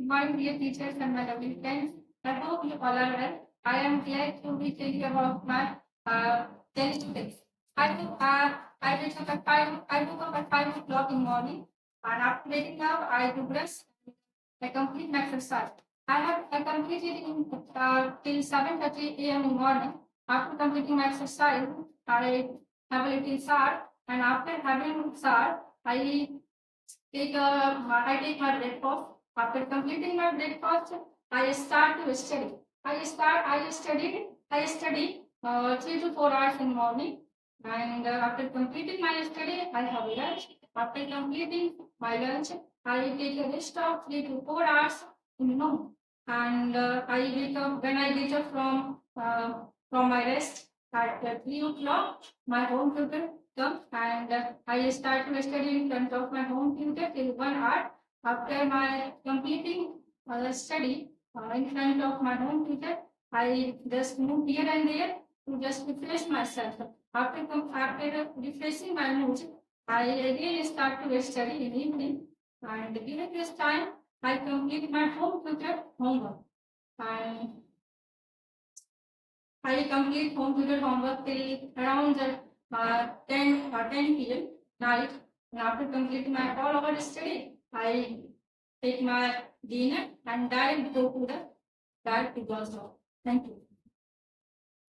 My dear teachers and my lovely friends, I hope you all are well. I am glad to be telling you about my 10th days. I wake up at 5 o'clock in the morning, and after waking up, I do brush. I complete my exercise. I completed in till 7:30 a.m. in the morning. After completing my exercise, I have a little shower, and after having shower, I take my breakfast. After completing my breakfast, I start to study. I study 3 to 4 hours in the morning, and after completing my study, I have lunch. After completing my lunch, I take a rest of 3 to 4 hours in the noon, and I wake up when I get up from my rest at 3 o'clock. My home tutor come and I start to study in front of my home tutor till 1 hour. After my completing study in front of my home tutor, I just move here and there to just refresh myself. After refreshing my mood, I again start to study in evening. And during this time, I complete my home tutor homework. And I complete home tutor homework till around 10 p.m. night. And after completing my all over study, I take my dinner and direct go to the job. Thank you.